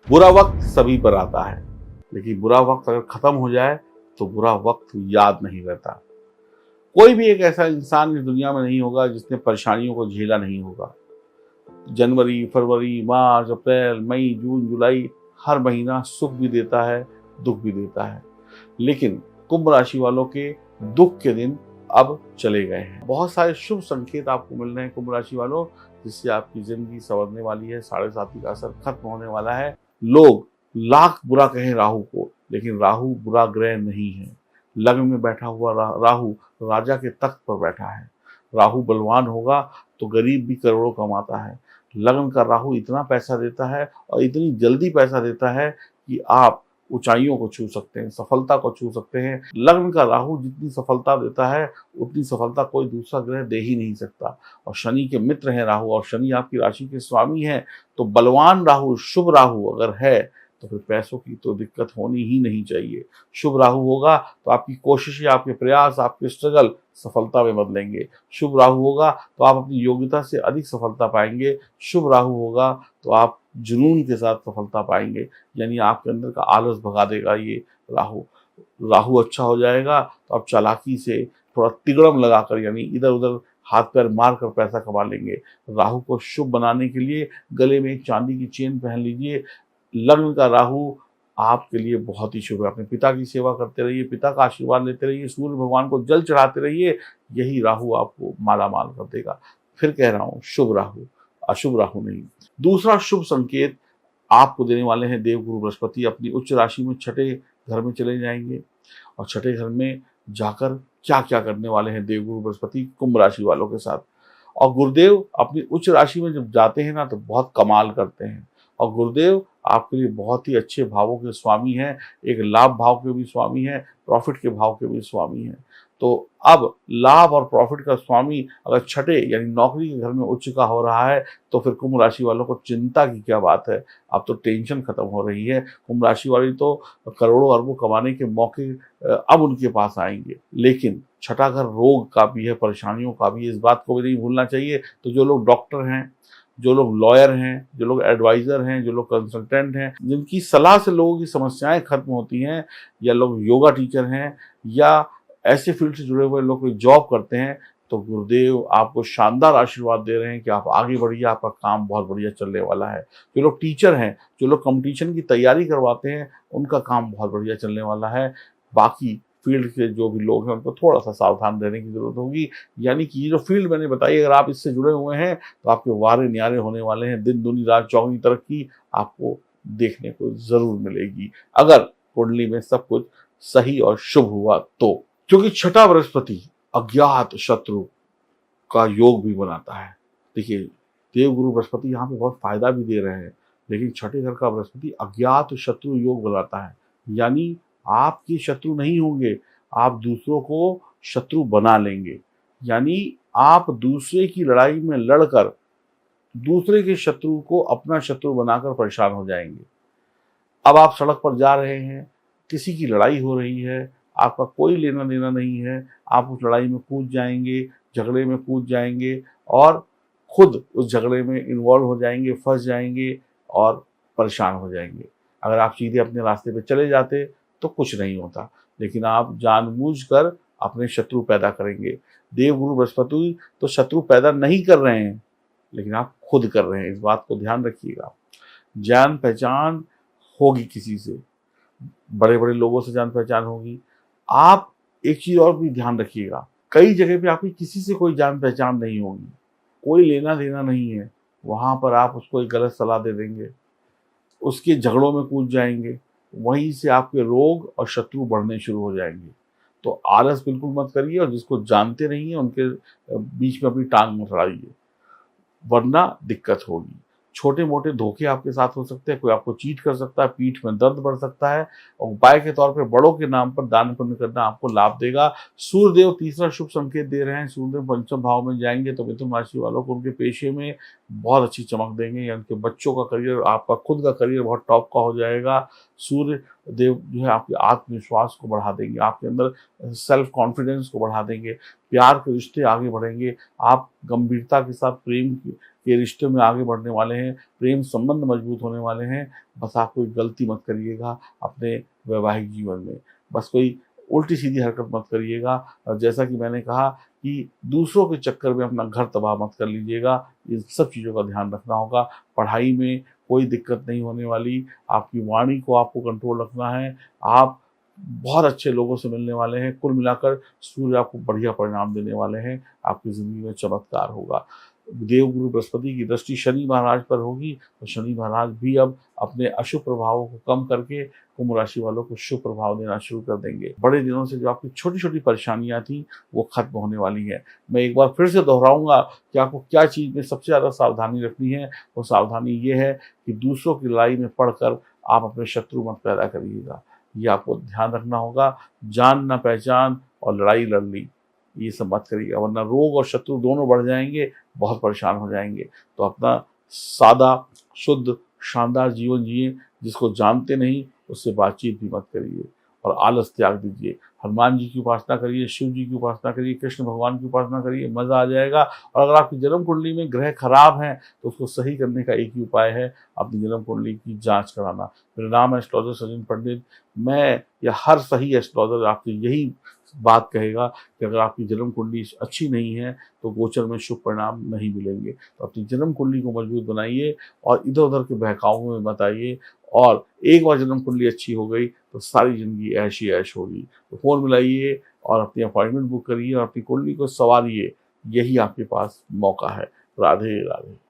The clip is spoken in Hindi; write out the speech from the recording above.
बुरा वक्त सभी पर आता है, लेकिन बुरा वक्त अगर खत्म हो जाए तो बुरा वक्त याद नहीं रहता। कोई भी एक ऐसा इंसान इस दुनिया में नहीं होगा जिसने परेशानियों को झेला नहीं होगा। जनवरी, फरवरी, मार्च, अप्रैल, मई, जून, जुलाई, हर महीना सुख भी देता है, दुख भी देता है। लेकिन कुंभ राशि वालों के दुख के दिन अब चले गए हैं। बहुत सारे शुभ संकेत आपको मिल रहे हैं कुंभ राशि वालों, जिससे आपकी जिंदगी संवरने वाली है। 7.5 का असर खत्म होने वाला है। लोग लाख बुरा कहें राहु को, लेकिन राहु बुरा ग्रह नहीं है। लग्न में बैठा हुआ राहु राजा के तख्त पर बैठा है। राहु बलवान होगा तो गरीब भी करोड़ों कमाता है। लग्न का राहु इतना पैसा देता है और इतनी जल्दी पैसा देता है कि आप ऊंचाइयों को छू सकते हैं, सफलता को छू सकते हैं। लग्न का राहु जितनी सफलता देता है उतनी सफलता कोई दूसरा ग्रह दे ही नहीं सकता। और शनि के मित्र हैं राहु, और शनि आपकी राशि के स्वामी हैं। तो बलवान राहु, शुभ राहु अगर है तो फिर पैसों की तो दिक्कत होनी ही नहीं चाहिए। शुभ राहु होगा तो आपकी कोशिशें, आपके प्रयास, आपके स्ट्रगल सफलता में बदलेंगे। शुभ राहु होगा तो आप अपनी योग्यता से अधिक सफलता पाएंगे। शुभ राहु होगा तो आप जुनून के साथ सफलता पाएंगे, यानी आपके अंदर का आलस भगा देगा ये राहु। राहु अच्छा हो जाएगा तो आप चालाकी से थोड़ा तिगड़म लगाकर, यानी इधर उधर हाथ पैर मार कर पैसा कमा लेंगे। राहु को शुभ बनाने के लिए गले में एक चांदी की चेन पहन लीजिए। लग्न का राहु आपके लिए बहुत ही शुभ है। अपने पिता की सेवा करते रहिए, पिता का आशीर्वाद लेते रहिए, सूर्य भगवान को जल चढ़ाते रहिए। यही राहु आपको माला माल कर देगा। फिर कह रहा हूँ, शुभ राहु, अशुभ राहु नहीं। दूसरा शुभ संकेत आपको देने वाले हैं देवगुरु बृहस्पति। अपनी उच्च राशि में छठे घर में चले जाएंगे, और छठे घर में जाकर क्या क्या करने वाले हैं देवगुरु बृहस्पति कुंभ राशि वालों के साथ। और गुरुदेव अपनी उच्च राशि में जब जाते हैं ना तो बहुत कमाल करते हैं। और गुरुदेव आपके लिए बहुत ही अच्छे भावों के स्वामी हैं। एक लाभ भाव के भी स्वामी हैं, प्रॉफिट के भाव के भी स्वामी हैं। तो अब लाभ और प्रॉफिट का स्वामी अगर छठे यानी नौकरी के घर में उच्च का हो रहा है तो फिर कुंभ राशि वालों को चिंता की क्या बात है। अब तो टेंशन खत्म हो रही है। कुंभ राशि वाली तो करोड़ों अरबों कमाने के मौके अब उनके पास आएंगे। लेकिन छठा घर रोग का भी है, परेशानियों का भी है, इस बात को भी नहीं भूलना चाहिए। तो जो लोग डॉक्टर हैं, जो लोग लॉयर हैं, जो लोग एडवाइज़र हैं, जो लोग कंसल्टेंट हैं, जिनकी सलाह से लोगों की समस्याएं खत्म होती हैं, या लोग योगा टीचर हैं, या ऐसे फील्ड से जुड़े हुए लोग कोई जॉब करते हैं, तो गुरुदेव आपको शानदार आशीर्वाद दे रहे हैं कि आप आगे बढ़िए, आपका काम बहुत बढ़िया चलने वाला है। जो लोग टीचर हैं, जो लोग कंपटीशन की तैयारी करवाते हैं, उनका काम बहुत बढ़िया चलने वाला है। बाकी फील्ड के जो भी लोग हैं उनको थोड़ा सा सावधान रहने की जरूरत होगी। यानी कि ये जो फील्ड मैंने बताई, अगर आप इससे जुड़े हुए हैं तो आपके वारे न्यारे होने वाले हैं। दिन दूनी रात चौगुनी तरक्की आपको देखने को जरूर मिलेगी, अगर कुंडली में सब कुछ सही और शुभ हुआ तो। क्योंकि छठा बृहस्पति अज्ञात शत्रु का योग भी बनाता है। देखिए, देवगुरु बृहस्पति यहाँ पे बहुत फायदा भी दे रहे हैं, लेकिन छठे घर का बृहस्पति अज्ञात शत्रु योग बनाता है। यानी आपके शत्रु नहीं होंगे, आप दूसरों को शत्रु बना लेंगे। यानी आप दूसरे की लड़ाई में लड़कर दूसरे के शत्रु को अपना शत्रु बनाकर परेशान हो जाएंगे। अब आप सड़क पर जा रहे हैं, किसी की लड़ाई हो रही है, आपका कोई लेना देना नहीं है, आप उस लड़ाई में कूद जाएंगे, झगड़े में कूद जाएंगे, और खुद उस झगड़े में इन्वॉल्व हो जाएंगे, फंस जाएंगे और परेशान हो जाएंगे। अगर आप सीधे अपने रास्ते पे चले जाते तो कुछ नहीं होता, लेकिन आप जानबूझकर अपने शत्रु पैदा करेंगे। देवगुरु बृहस्पति तो शत्रु पैदा नहीं कर रहे हैं, लेकिन आप खुद कर रहे हैं। इस बात को ध्यान रखिएगा। जान पहचान होगी किसी से, बड़े बड़े लोगों से जान पहचान होगी। आप एक चीज और भी ध्यान रखिएगा, कई जगह पे आपकी किसी से कोई जान पहचान नहीं होगी, कोई लेना देना नहीं है, वहां पर आप उसको एक गलत सलाह दे देंगे, उसके झगड़ों में कूद जाएंगे, वहीं से आपके रोग और शत्रु बढ़ने शुरू हो जाएंगे। तो आलस बिल्कुल मत करिए, और जिसको जानते नहीं है उनके बीच में अपनी टांग मत अड़ाइए, वरना दिक्कत होगी। छोटे मोटे धोखे आपके साथ हो सकते हैं, कोई आपको चीट कर सकता है, पीठ में दर्द बढ़ सकता है। और उपाय के तौर पर बड़ों के नाम पर दान पुण्य करना आपको लाभ देगा। सूर्यदेव तीसरा शुभ संकेत दे रहे हैं। सूर्यदेव पंचम भाव में जाएंगे तो मिथुन राशि वालों को उनके पेशे में बहुत अच्छी चमक देंगे, या उनके बच्चों का करियर, आपका खुद का करियर बहुत टॉप का हो जाएगा। सूर्य देव जो है आपके आत्मविश्वास को बढ़ा देंगे, आपके अंदर सेल्फ कॉन्फिडेंस को बढ़ा देंगे, प्यार के रिश्ते आगे बढ़ेंगे, आप गंभीरता के साथ प्रेम कि रिश्ते में आगे बढ़ने वाले हैं, प्रेम संबंध मजबूत होने वाले हैं। बस आप कोई गलती मत करिएगा अपने वैवाहिक जीवन में, बस कोई उल्टी-सीधी हरकत मत करिएगा। और जैसा कि मैंने कहा कि दूसरों के चक्कर में अपना घर तबाह मत कर लीजिएगा, इन सब चीज़ों का ध्यान रखना होगा। पढ़ाई में कोई दिक्कत नहीं होने वाली, आपकी वाणी को आपको कंट्रोल रखना है, आप बहुत अच्छे लोगों से मिलने वाले हैं। कुल मिलाकर सूर्य आपको बढ़िया परिणाम देने वाले हैं, आपकी ज़िंदगी में चमत्कार होगा। देवगुरु बृहस्पति की दृष्टि शनि महाराज पर होगी, तो शनि महाराज भी अब अपने अशुभ प्रभावों को कम करके कुंभ राशि वालों को शुभ प्रभाव देना शुरू कर देंगे। बड़े दिनों से जो आपकी छोटी-छोटी परेशानियाँ थी, वो खत्म होने वाली हैं। मैं एक बार फिर से दोहराऊँगा कि आपको क्या चीज़ में सबसे ज़्यादा सावधानी रखनी है, वो सावधानी ये है कि दूसरों की लड़ाई में पड़कर आप अपने शत्रु मत पैदा करिएगा। ये आपको ध्यान रखना होगा। जान ना पहचान और लड़ाई लड़ ली, ये सब मत करिएगा, वरना रोग और शत्रु दोनों बढ़ जाएँगे, बहुत परेशान हो जाएँगे। तो अपना सादा, शुद्ध, शानदार जीवन जिएँ, जिसको जानते नहीं उससे बातचीत भी मत करिए और आलस त्याग दीजिए। हनुमान जी की उपासना करिए, शिव जी की उपासना करिए, कृष्ण भगवान की उपासना करिए, मज़ा आ जाएगा। और अगर आपकी जन्म कुंडली में ग्रह खराब हैं, तो उसको सही करने का एक ही उपाय है, अपनी जन्म कुंडली की जाँच कराना। मेरा नाम है एस्ट्रोलॉजर सचिन पंडित। मैं या हर सही एस्ट्रोलॉजर आपको यही बात कहेगा कि अगर आपकी जन्म कुंडली अच्छी नहीं है, तो गोचर में शुभ परिणाम नहीं मिलेंगे। तो अपनी जन्म कुंडली को मजबूत बनाइए और इधर-उधर के बहकावों में मत आइए। और एक बार जन्म कुंडली अच्छी हो गई, तो सारी ज़िंदगी ऐश ही ऐश होगी। तो फ़ोन मिलाइए और अपनी अपॉइंटमेंट बुक करिए और अपनी कुंडली को सँवारिए। यही आपके पास मौका है। राधे राधे।